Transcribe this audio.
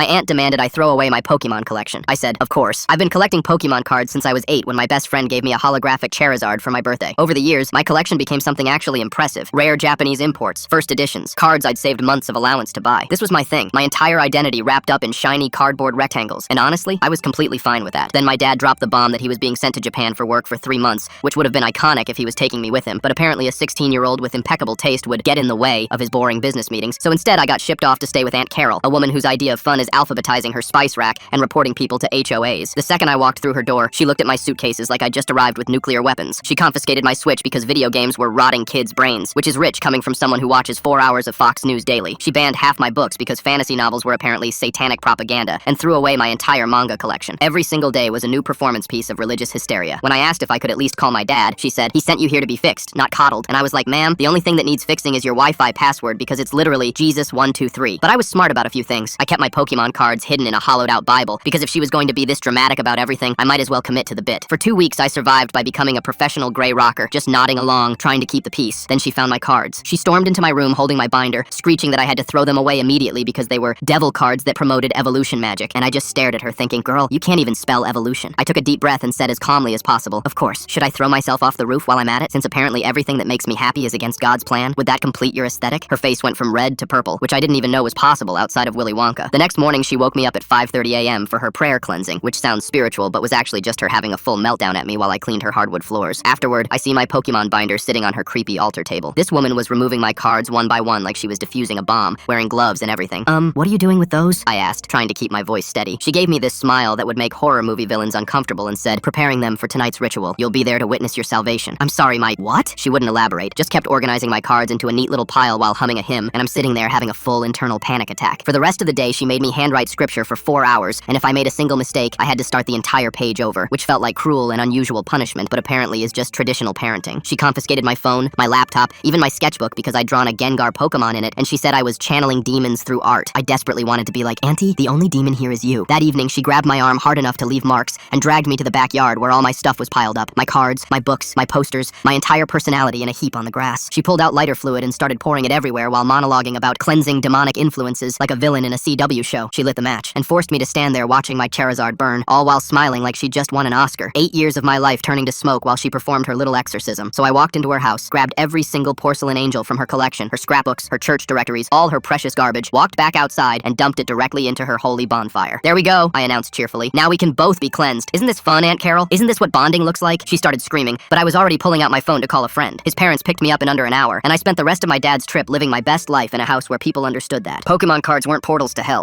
My aunt demanded I throw away my Pokemon collection. I said, of course. I've been collecting Pokemon cards since I was 8 when my best friend gave me a holographic Charizard for my birthday. Over the years, my collection became something actually impressive. Rare Japanese imports, first editions, cards I'd saved months of allowance to buy. This was my thing, my entire identity wrapped up in shiny cardboard rectangles. And honestly, I was completely fine with that. Then my dad dropped the bomb that he was being sent to Japan for work for 3 months, which would have been iconic if he was taking me with him. But apparently a 16-year-old with impeccable taste would get in the way of his boring business meetings. So instead, I got shipped off to stay with Aunt Carol, a woman whose idea of fun is alphabetizing her spice rack and reporting people to HOAs. The second I walked through her door, she looked at my suitcases like I'd just arrived with nuclear weapons. She confiscated my Switch because video games were rotting kids' brains, which is rich coming from someone who watches 4 hours of Fox News daily. She banned half my books because fantasy novels were apparently satanic propaganda, and threw away my entire manga collection. Every single day was a new performance piece of religious hysteria. When I asked if I could at least call my dad, she said, he sent you here to be fixed, not coddled. And I was like, ma'am, the only thing that needs fixing is your Wi-Fi password because it's literally Jesus123. But I was smart about a few things. I kept my Pokemon cards hidden in a hollowed out Bible because if she was going to be this dramatic about everything, I might as well commit to the bit. For 2 weeks, I survived by becoming a professional gray rocker, just nodding along, trying to keep the peace. Then she found my cards. She stormed into my room holding my binder, screeching that I had to throw them away immediately because they were devil cards that promoted evolution magic. And I just stared at her thinking, girl, you can't even spell evolution. I took a deep breath and said as calmly as possible, of course. Should I throw myself off the roof while I'm at it? Since apparently everything that makes me happy is against God's plan, would that complete your aesthetic? Her face went from red to purple, which I didn't even know was possible outside of Willy Wonka. The next morning, she woke me up at 5:30 a.m. for her prayer cleansing, which sounds spiritual, but was actually just her having a full meltdown at me while I cleaned her hardwood floors. Afterward, I see my Pokemon binder sitting on her creepy altar table. This woman was removing my cards one by one like she was defusing a bomb, wearing gloves and everything. What are you doing with those? I asked, trying to keep my voice steady. She gave me this smile that would make horror movie villains uncomfortable and said, preparing them for tonight's ritual. You'll be there to witness your salvation. I'm sorry, my what? She wouldn't elaborate, just kept organizing my cards into a neat little pile while humming a hymn, and I'm sitting there having a full internal panic attack. For the rest of the day, she made me handwrite scripture for 4 hours, and if I made a single mistake, I had to start the entire page over, which felt like cruel and unusual punishment, but apparently is just traditional parenting. She confiscated my phone, my laptop, even my sketchbook because I'd drawn a Gengar Pokemon in it, and she said I was channeling demons through art. I desperately wanted to be like, Auntie, the only demon here is you. That evening, she grabbed my arm hard enough to leave marks and dragged me to the backyard where all my stuff was piled up. My cards, my books, my posters, my entire personality in a heap on the grass. She pulled out lighter fluid and started pouring it everywhere while monologuing about cleansing demonic influences like a villain in a CW show. She lit the match and forced me to stand there watching my Charizard burn, all while smiling like she'd just won an Oscar. 8 years of my life turning to smoke while she performed her little exorcism. So I walked into her house, grabbed every single porcelain angel from her collection, her scrapbooks, her church directories, all her precious garbage, walked back outside, and dumped it directly into her holy bonfire. There we go, I announced cheerfully. Now we can both be cleansed. Isn't this fun, Aunt Carol? Isn't this what bonding looks like? She started screaming, but I was already pulling out my phone to call a friend. His parents picked me up in under an hour, and I spent the rest of my dad's trip living my best life in a house where people understood that Pokemon cards weren't portals to hell.